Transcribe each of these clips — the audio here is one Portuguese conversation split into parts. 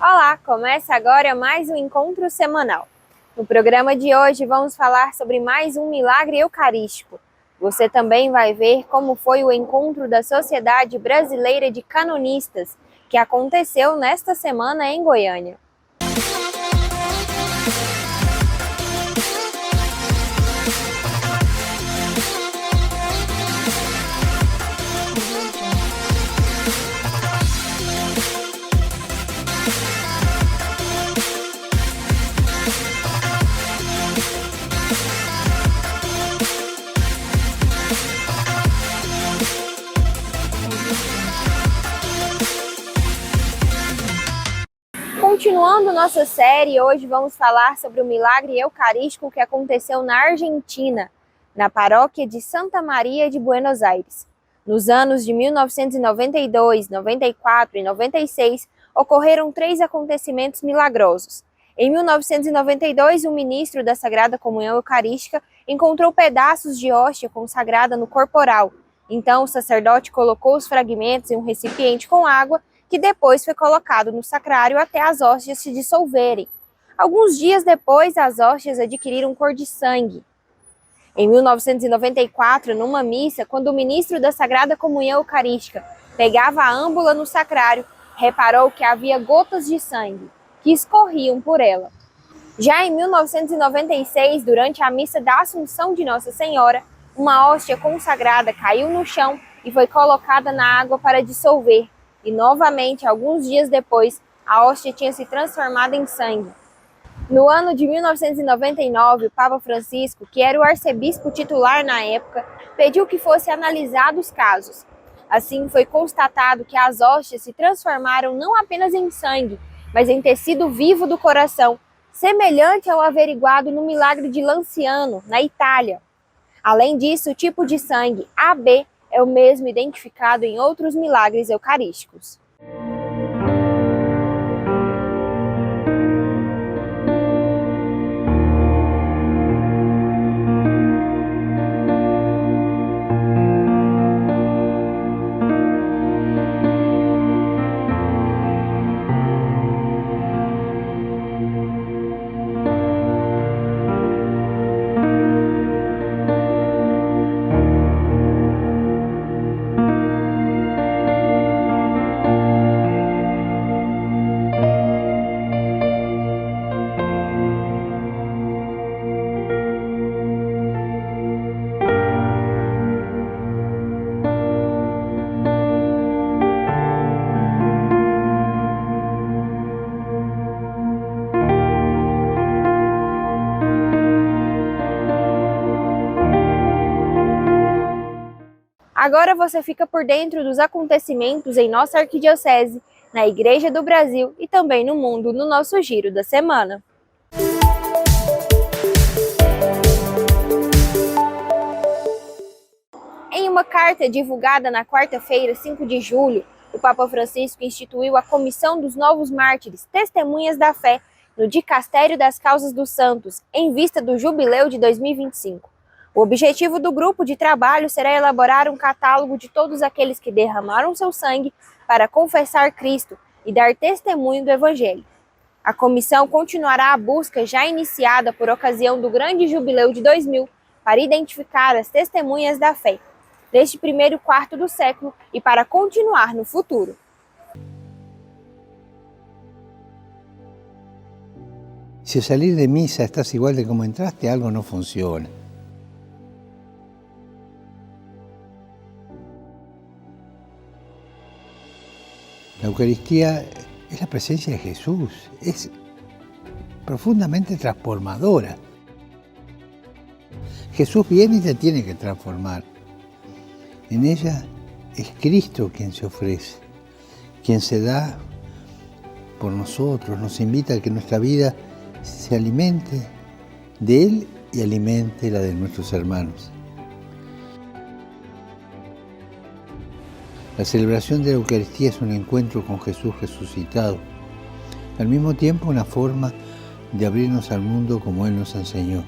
Olá, começa agora mais um encontro semanal. No programa de hoje vamos falar sobre mais um milagre eucarístico. Você também vai ver como foi o encontro da Sociedade Brasileira de Canonistas, que aconteceu nesta semana em Goiânia. Continuando nossa série, hoje vamos falar sobre o milagre eucarístico que aconteceu na Argentina, na paróquia de Santa Maria de Buenos Aires. Nos anos de 1992, 94 e 96, ocorreram 3 acontecimentos milagrosos. Em 1992, o ministro da Sagrada Comunhão Eucarística encontrou pedaços de hóstia consagrada no corporal. Então, o sacerdote colocou os fragmentos em um recipiente com água, que depois foi colocado no sacrário até as hóstias se dissolverem. Alguns dias depois, as hóstias adquiriram cor de sangue. Em 1994, numa missa, quando o ministro da Sagrada Comunhão Eucarística pegava a âmbula no sacrário, reparou que havia gotas de sangue, que escorriam por ela. Já em 1996, durante a missa da Assunção de Nossa Senhora, uma hóstia consagrada caiu no chão e foi colocada na água para dissolver. E novamente, alguns dias depois, a hóstia tinha se transformado em sangue. No ano de 1999, o Papa Francisco, que era o arcebispo titular na época, pediu que fosse analisado os casos. Assim, foi constatado que as hóstias se transformaram não apenas em sangue, mas em tecido vivo do coração, semelhante ao averiguado no milagre de Lanciano, na Itália. Além disso, o tipo de sangue AB é o mesmo identificado em outros milagres eucarísticos. Agora você fica por dentro dos acontecimentos em nossa arquidiocese, na Igreja do Brasil e também no mundo no nosso Giro da Semana. Em uma carta divulgada na quarta-feira, 5 de julho, o Papa Francisco instituiu a Comissão dos Novos Mártires, Testemunhas da Fé, no Dicastério das Causas dos Santos, em vista do Jubileu de 2025. O objetivo do grupo de trabalho será elaborar um catálogo de todos aqueles que derramaram seu sangue para confessar Cristo e dar testemunho do Evangelho. A comissão continuará a busca já iniciada por ocasião do grande Jubileu de 2000 para identificar as testemunhas da fé deste primeiro quarto do século e para continuar no futuro. Si al salir de misa estás igual de como entraste, algo no funciona. La Eucaristía es la presencia de Jesús, es profundamente transformadora. Jesús viene y te tiene que transformar. En ella es Cristo quien se ofrece, quien se da por nosotros, nos invita a que nuestra vida se alimente de Él y alimente la de nuestros hermanos. La celebración de la Eucaristía es un encuentro con Jesús resucitado, al mismo tiempo una forma de abrirnos al mundo como Él nos enseñó.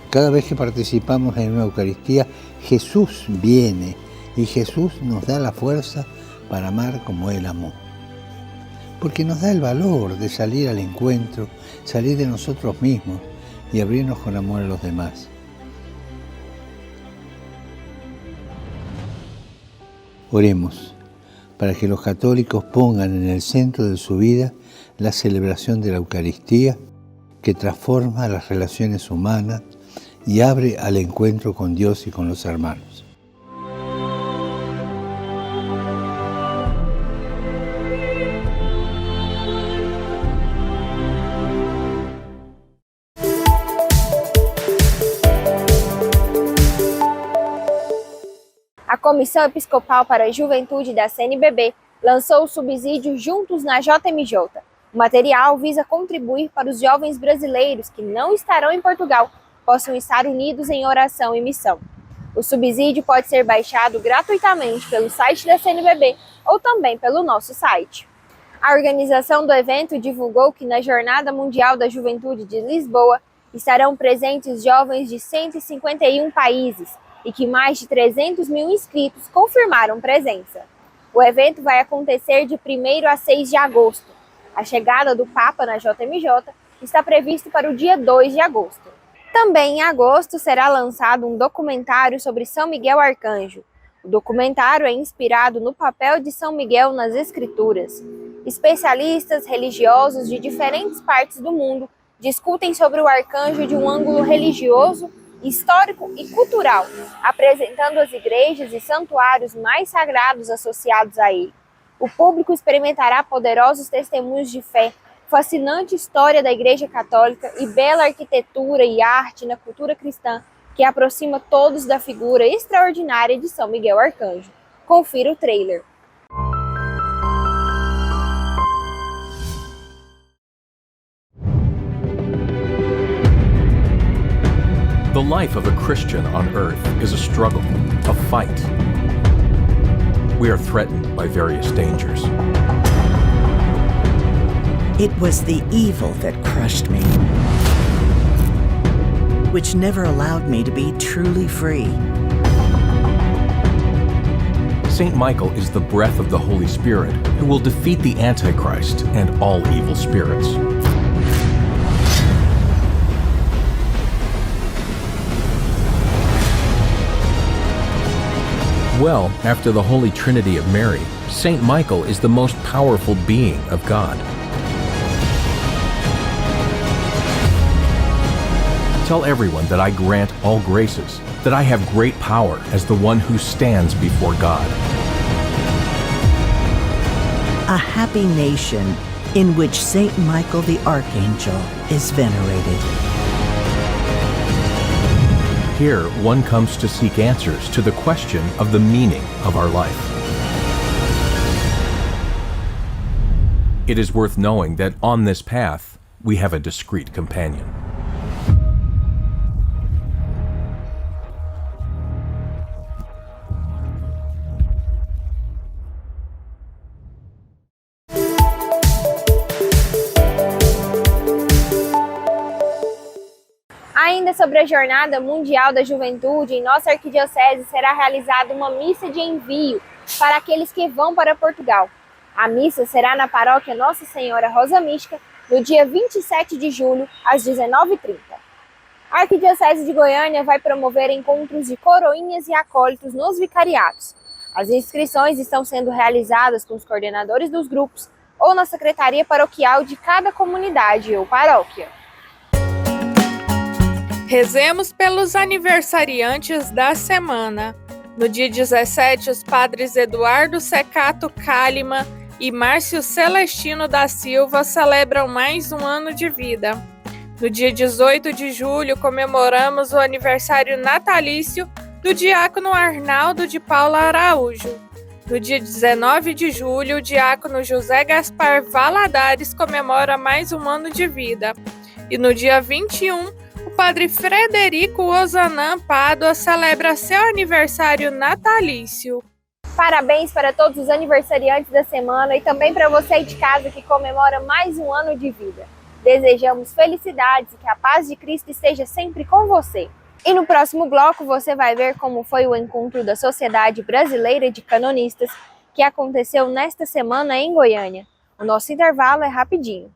Cada vez que participamos en una Eucaristía, Jesús viene Y Jesús nos da la fuerza para amar como Él amó. Porque nos da el valor de salir al encuentro, salir de nosotros mismos y abrirnos con amor a los demás. Oremos para que los católicos pongan en el centro de su vida la celebración de la Eucaristía, que transforma las relaciones humanas y abre al encuentro con Dios y con los hermanos. A Comissão Episcopal para a Juventude da CNBB lançou o subsídio Juntos na JMJ. O material visa contribuir para os jovens brasileiros que não estarão em Portugal possam estar unidos em oração e missão. O subsídio pode ser baixado gratuitamente pelo site da CNBB ou também pelo nosso site. A organização do evento divulgou que na Jornada Mundial da Juventude de Lisboa estarão presentes jovens de 151 países e que mais de 300 mil inscritos confirmaram presença. O evento vai acontecer de 1º a 6 de agosto. A chegada do Papa na JMJ está prevista para o dia 2 de agosto. Também em agosto será lançado um documentário sobre São Miguel Arcanjo. O documentário é inspirado no papel de São Miguel nas Escrituras. Especialistas religiosos de diferentes partes do mundo discutem sobre o arcanjo de um ângulo religioso, histórico e cultural, apresentando as igrejas e santuários mais sagrados associados a ele. O público experimentará poderosos testemunhos de fé, fascinante história da Igreja Católica e bela arquitetura e arte na cultura cristã que aproxima todos da figura extraordinária de São Miguel Arcanjo. Confira o trailer. The life of a Christian on earth is a struggle, a fight. We are threatened by various dangers. It was the evil that crushed me, which never allowed me to be truly free. Saint Michael is the breath of the Holy Spirit who will defeat the Antichrist and all evil spirits. Well, after the Holy Trinity of Mary, Saint Michael is the most powerful being of God. Tell everyone that I grant all graces, that I have great power as the one who stands before God. A happy nation in which Saint Michael the Archangel is venerated. Here, one comes to seek answers to the question of the meaning of our life. It is worth knowing that on this path, we have a discreet companion. Ainda sobre a Jornada Mundial da Juventude, em nossa arquidiocese será realizada uma missa de envio para aqueles que vão para Portugal. A missa será na paróquia Nossa Senhora Rosa Mística, no dia 27 de julho, às 19h30. A Arquidiocese de Goiânia vai promover encontros de coroinhas e acólitos nos vicariatos. As inscrições estão sendo realizadas com os coordenadores dos grupos ou na secretaria paroquial de cada comunidade ou paróquia. Rezemos pelos aniversariantes da semana. No dia 17, os padres Eduardo Secato Kalimann e Márcio Celestino da Silva celebram mais um ano de vida. No dia 18 de julho, comemoramos o aniversário natalício do diácono Arnaldo de Paula Araújo. No dia 19 de julho, o diácono José Gaspar Valadares comemora mais um ano de vida. E no dia 21, o padre Frederico Ozanam Pádua celebra seu aniversário natalício. Parabéns para todos os aniversariantes da semana e também para você aí de casa que comemora mais um ano de vida. Desejamos felicidades e que a paz de Cristo esteja sempre com você. E no próximo bloco você vai ver como foi o encontro da Sociedade Brasileira de Canonistas, que aconteceu nesta semana em Goiânia. O nosso intervalo é rapidinho.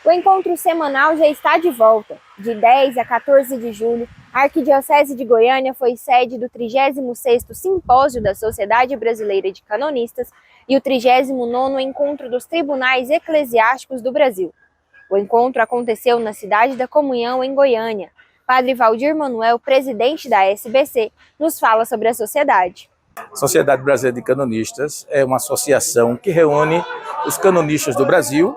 O encontro semanal já está de volta. De 10 a 14 de julho, a Arquidiocese de Goiânia foi sede do 36º Simpósio da Sociedade Brasileira de Canonistas e o 39º Encontro dos Tribunais Eclesiásticos do Brasil. O encontro aconteceu na Cidade da Comunhão, em Goiânia. Padre Valdir Manuel, presidente da SBC, nos fala sobre a sociedade. A Sociedade Brasileira de Canonistas é uma associação que reúne os canonistas do Brasil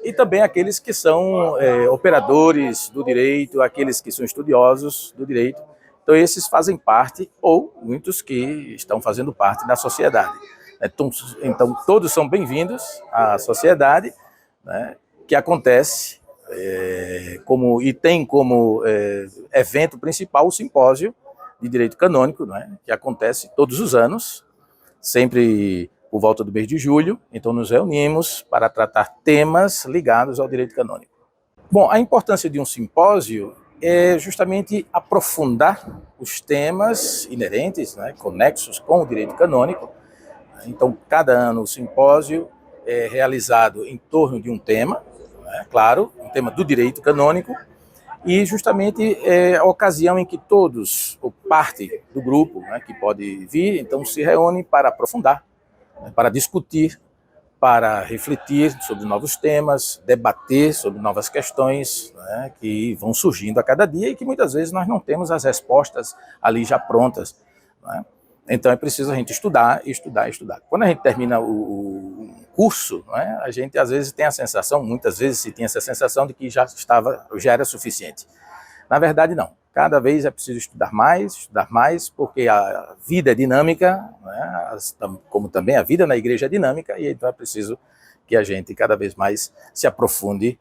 e também aqueles que são operadores do direito, aqueles que são estudiosos do direito. Então esses fazem parte, ou muitos que estão fazendo parte da sociedade. Então todos são bem-vindos à sociedade, né, que acontece e tem como evento principal o simpósio de direito canônico, né, que acontece todos os anos, sempre por volta do mês de julho. Então nos reunimos para tratar temas ligados ao direito canônico. Bom, a importância de um simpósio é justamente aprofundar os temas inerentes, né, conexos com o direito canônico. Então cada ano o simpósio é realizado em torno de um tema, né, claro, um tema do direito canônico, e justamente é a ocasião em que todos, ou parte do grupo, né, que pode vir, então se reúnem para aprofundar, né, para discutir, para refletir sobre novos temas, debater sobre novas questões, né, que vão surgindo a cada dia e que muitas vezes nós não temos as respostas ali já prontas, né? Então é preciso a gente estudar, estudar, estudar. Quando a gente termina o curso, né, a gente às vezes tem a sensação, muitas vezes se tem essa sensação de que já era suficiente. Na verdade não, cada vez é preciso estudar mais, porque a vida é dinâmica, né, como também a vida na igreja é dinâmica, e então é preciso que a gente cada vez mais se aprofunde,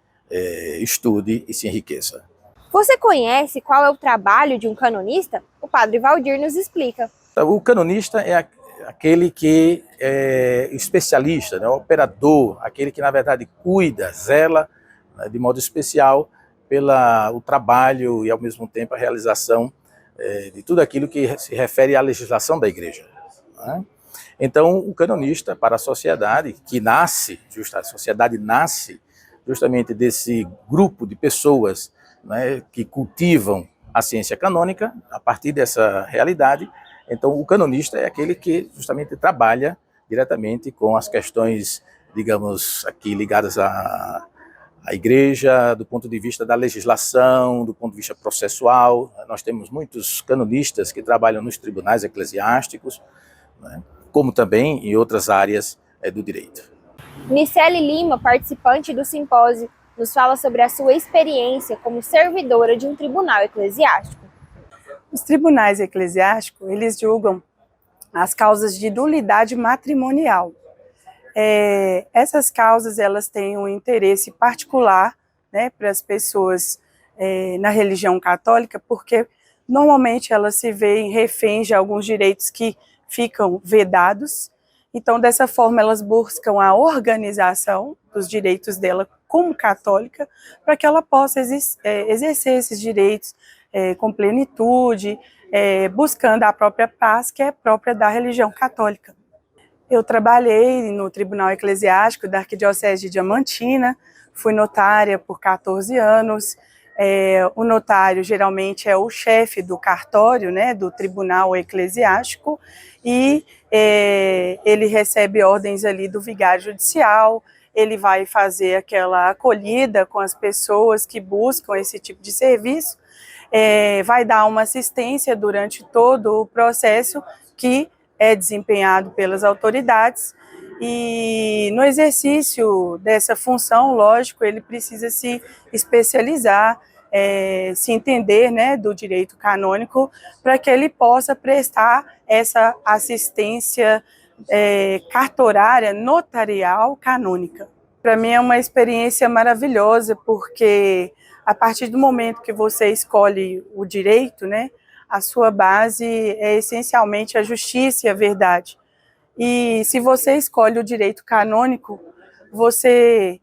estude e se enriqueça. Você conhece qual é o trabalho de um canonista? O Padre Valdir nos explica. O canonista é aquele que é especialista, né, operador, aquele que na verdade cuida, zela, né, de modo especial o trabalho e ao mesmo tempo a realização de tudo aquilo que se refere à legislação da igreja, né? Então o canonista para a sociedade que nasce, a sociedade nasce justamente desse grupo de pessoas, né, que cultivam a ciência canônica a partir dessa realidade. Então, o canonista é aquele que justamente trabalha diretamente com as questões, digamos, aqui ligadas à igreja, do ponto de vista da legislação, do ponto de vista processual. Nós temos muitos canonistas que trabalham nos tribunais eclesiásticos, né, como também em outras áreas do direito. Miceli Lima, participante do simpósio, nos fala sobre a sua experiência como servidora de um tribunal eclesiástico. Os tribunais eclesiásticos, eles julgam as causas de nulidade matrimonial. Essas causas, elas têm um interesse particular, né, para as pessoas na religião católica, porque normalmente elas se veem reféns de alguns direitos que ficam vedados. Então, dessa forma, elas buscam a organização dos direitos dela como católica, para que ela possa exercer esses direitos com plenitude, buscando a própria paz que é própria da religião católica. Eu trabalhei no Tribunal Eclesiástico da Arquidiocese de Diamantina, fui notária por 14 anos. O notário geralmente é o chefe do cartório, né, do Tribunal Eclesiástico, e ele recebe ordens ali do vigário judicial. Ele vai fazer aquela acolhida com as pessoas que buscam esse tipo de serviço, vai dar uma assistência durante todo o processo que é desempenhado pelas autoridades, e no exercício dessa função, lógico, ele precisa se especializar, se entender, né, do direito canônico, para que ele possa prestar essa assistência cartorária, notarial, canônica. Para mim é uma experiência maravilhosa, porque a partir do momento que você escolhe o direito, né, a sua base é essencialmente a justiça e a verdade. E se você escolhe o direito canônico, você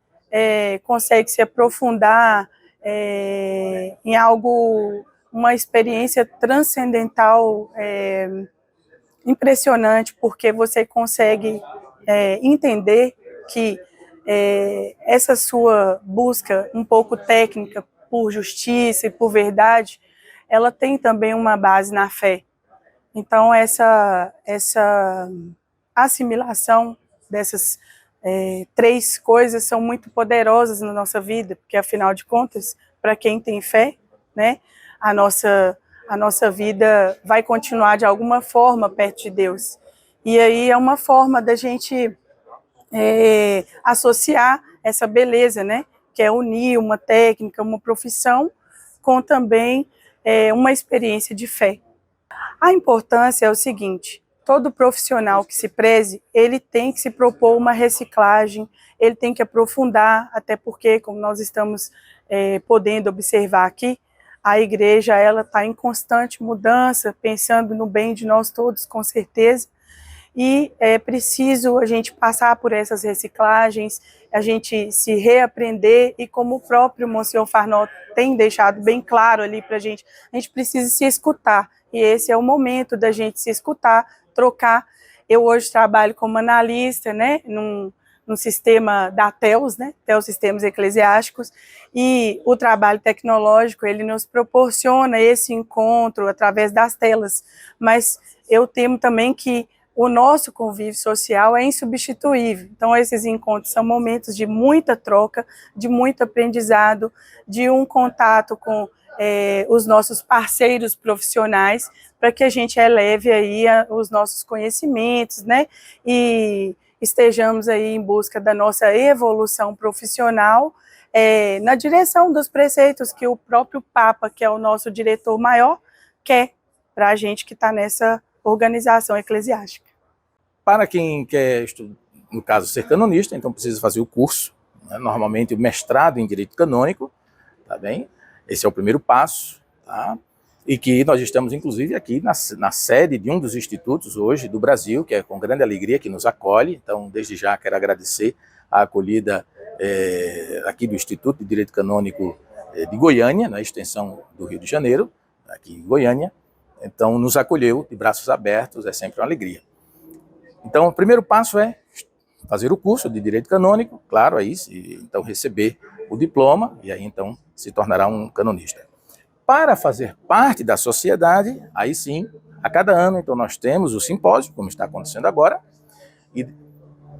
consegue se aprofundar em algo, uma experiência transcendental impressionante, porque você consegue entender que essa sua busca um pouco técnica por justiça e por verdade, ela tem também uma base na fé. Então, essa assimilação dessas três coisas são muito poderosas na nossa vida, porque, afinal de contas, para quem tem fé, né, a nossa vida vai continuar de alguma forma perto de Deus. E aí é uma forma da gente associar essa beleza, né, que é unir uma técnica, uma profissão, com também uma experiência de fé. A importância é o seguinte: todo profissional que se preze, ele tem que se propor uma reciclagem, ele tem que aprofundar, até porque, como nós estamos podendo observar aqui, a igreja está em constante mudança, pensando no bem de nós todos, com certeza, e é preciso a gente passar por essas reciclagens, a gente se reaprender, e como o próprio Monsenhor Farnol tem deixado bem claro ali para a gente precisa se escutar, e esse é o momento da gente se escutar, trocar. Eu hoje trabalho como analista, né, num sistema da TELS, né, TELS Sistemas Eclesiásticos, e o trabalho tecnológico, ele nos proporciona esse encontro através das telas, mas eu temo também que o nosso convívio social é insubstituível. Então, esses encontros são momentos de muita troca, de muito aprendizado, de um contato com os nossos parceiros profissionais, para que a gente eleve aí os nossos conhecimentos, né, e estejamos aí em busca da nossa evolução profissional, na direção dos preceitos que o próprio Papa, que é o nosso diretor maior, quer para a gente que está nessa organização eclesiástica. Para quem quer, no caso, ser canonista, então precisa fazer o curso, né? Normalmente o mestrado em Direito Canônico, tá bem? Esse é o primeiro passo, tá? E que nós estamos, inclusive, aqui na sede de um dos institutos hoje do Brasil, que é com grande alegria que nos acolhe. Então, desde já, quero agradecer a acolhida aqui do Instituto de Direito Canônico de Goiânia, na extensão do Rio de Janeiro, aqui em Goiânia. Então, nos acolheu de braços abertos, é sempre uma alegria. Então, o primeiro passo é fazer o curso de Direito Canônico, claro, aí, então receber o diploma, e aí então se tornará um canonista. Para fazer parte da sociedade, aí sim, a cada ano, então nós temos o simpósio, como está acontecendo agora, e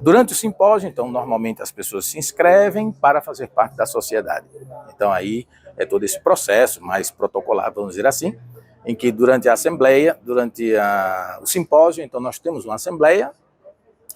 durante o simpósio, então, normalmente as pessoas se inscrevem para fazer parte da sociedade. Então aí é todo esse processo mais protocolar, vamos dizer assim, em que durante a assembleia, o simpósio, então nós temos uma assembleia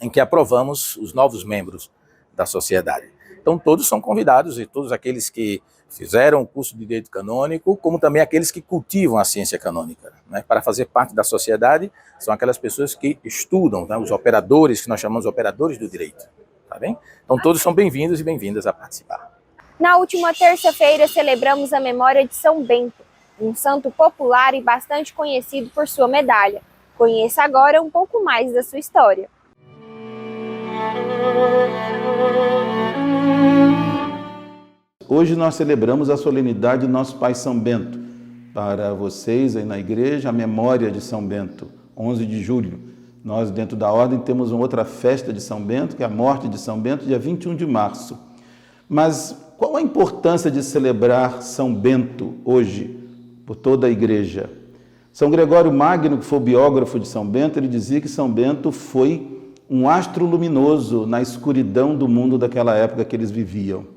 em que aprovamos os novos membros da sociedade. Então todos são convidados, e todos aqueles que fizeram o curso de Direito Canônico, como também aqueles que cultivam a ciência canônica, né? Para fazer parte da sociedade, são aquelas pessoas que estudam, né? Os operadores, que nós chamamos de operadores do direito, tá bem? Então todos são bem-vindos e bem-vindas a participar. Na última terça-feira, celebramos a memória de São Bento, um santo popular e bastante conhecido por sua medalha. Conheça agora um pouco mais da sua história. Hoje nós celebramos a solenidade do nosso Pai São Bento. Para vocês aí na igreja, a memória de São Bento, 11 de julho. Nós, dentro da ordem, temos uma outra festa de São Bento, que é a morte de São Bento, dia 21 de março. Mas qual a importância de celebrar São Bento hoje, por toda a igreja? São Gregório Magno, que foi o biógrafo de São Bento, ele dizia que São Bento foi um astro luminoso na escuridão do mundo daquela época que eles viviam.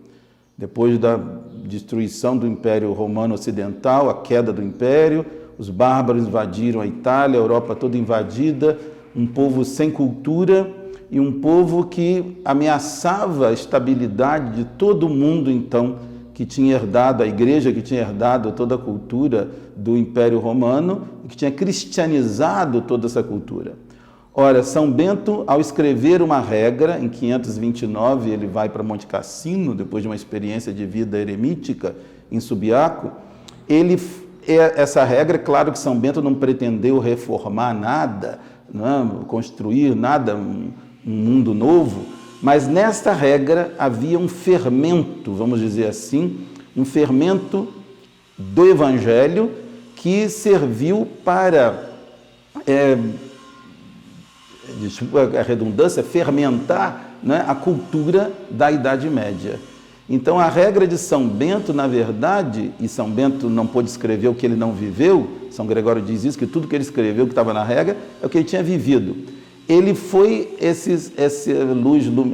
Depois da destruição do Império Romano Ocidental, a queda do Império, os bárbaros invadiram a Itália, a Europa toda invadida, um povo sem cultura e um povo que ameaçava a estabilidade de todo mundo, então, que tinha herdado, a igreja que tinha herdado toda a cultura do Império Romano e que tinha cristianizado toda essa cultura. Ora, São Bento, ao escrever uma regra, em 529 ele vai para Monte Cassino, depois de uma experiência de vida eremítica em Subiaco, essa regra, claro que São Bento não pretendeu reformar nada, não, construir nada, um mundo novo, mas nesta regra havia um fermento, vamos dizer assim, um fermento do Evangelho que serviu para, desculpa a redundância, fermentar, né, a cultura da Idade Média. Então, a regra de São Bento, na verdade, e São Bento não pôde escrever o que ele não viveu, São Gregório diz isso, que tudo que ele escreveu, que estava na regra, é o que ele tinha vivido. Ele foi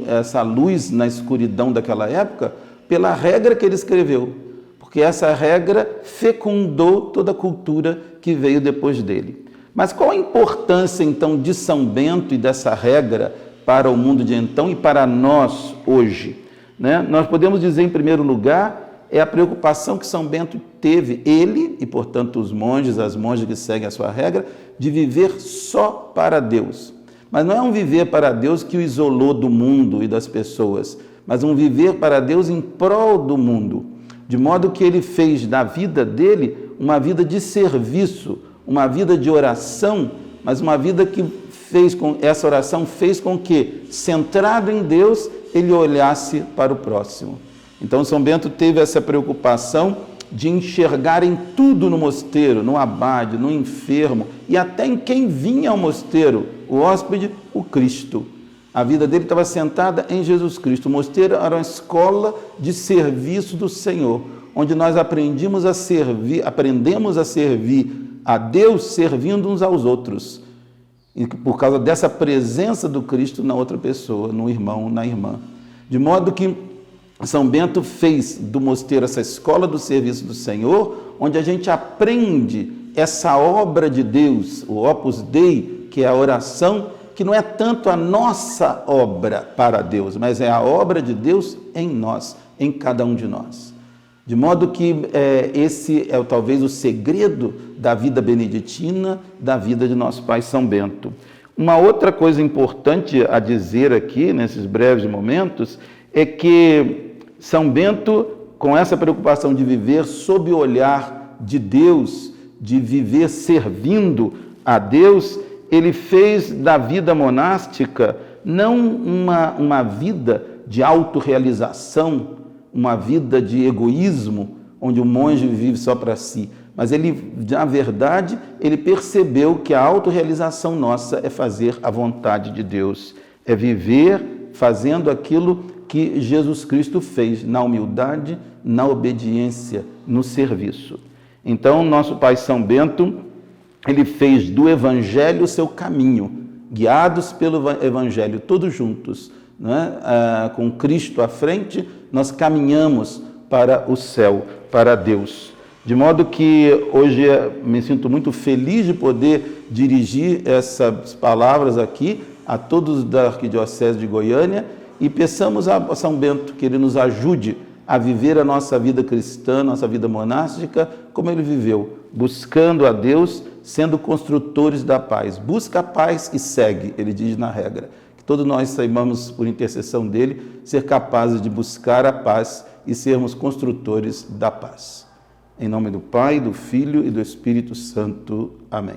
essa luz na escuridão daquela época pela regra que ele escreveu, porque essa regra fecundou toda a cultura que veio depois dele. Mas qual a importância, então, de São Bento e dessa regra para o mundo de então e para nós hoje? Né? Nós podemos dizer, em primeiro lugar, é a preocupação que São Bento teve, ele e, portanto, os monges, as monjas que seguem a sua regra, de viver só para Deus. Mas não é um viver para Deus que o isolou do mundo e das pessoas, mas um viver para Deus em prol do mundo, de modo que ele fez da vida dele uma vida de serviço, uma vida de oração, mas uma vida que essa oração fez com que, centrado em Deus, ele olhasse para o próximo. Então, São Bento teve essa preocupação de enxergar em tudo no mosteiro, no abade, no enfermo e até em quem vinha ao mosteiro, o hóspede, o Cristo. A vida dele estava sentada em Jesus Cristo. O mosteiro era uma escola de serviço do Senhor, onde nós aprendemos a servir a Deus servindo uns aos outros. E por causa dessa presença do Cristo na outra pessoa, no irmão, na irmã. De modo que São Bento fez do mosteiro essa escola do serviço do Senhor, onde a gente aprende essa obra de Deus, o Opus Dei, que é a oração, que não é tanto a nossa obra para Deus, mas é a obra de Deus em nós, em cada um de nós. De modo que esse é talvez o segredo da vida beneditina, da vida de nosso pai São Bento. Uma outra coisa importante a dizer aqui, nesses breves momentos, é que São Bento, com essa preocupação de viver sob o olhar de Deus, de viver servindo a Deus, ele fez da vida monástica não uma vida de autorrealização, uma vida de egoísmo, onde o monge vive só para si, mas ele, na verdade, ele percebeu que a autorrealização nossa é fazer a vontade de Deus, é viver fazendo aquilo que Jesus Cristo fez, na humildade, na obediência, no serviço. Então, nosso pai São Bento, ele fez do Evangelho o seu caminho, guiados pelo Evangelho, todos juntos, né? Com Cristo à frente, nós caminhamos para o céu, para Deus. De modo que hoje me sinto muito feliz de poder dirigir essas palavras aqui a todos da Arquidiocese de Goiânia e peçamos a São Bento que ele nos ajude a viver a nossa vida cristã, nossa vida monástica, como ele viveu, buscando a Deus, sendo construtores da paz. Busca a paz e segue, ele diz na regra. Que todos nós saibamos, por intercessão dele, ser capazes de buscar a paz e sermos construtores da paz. Em nome do Pai, do Filho e do Espírito Santo. Amém.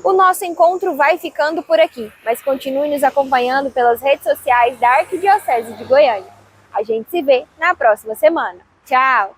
O nosso encontro vai ficando por aqui, mas continue nos acompanhando pelas redes sociais da Arquidiocese de Goiânia. A gente se vê na próxima semana. Tchau!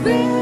Vem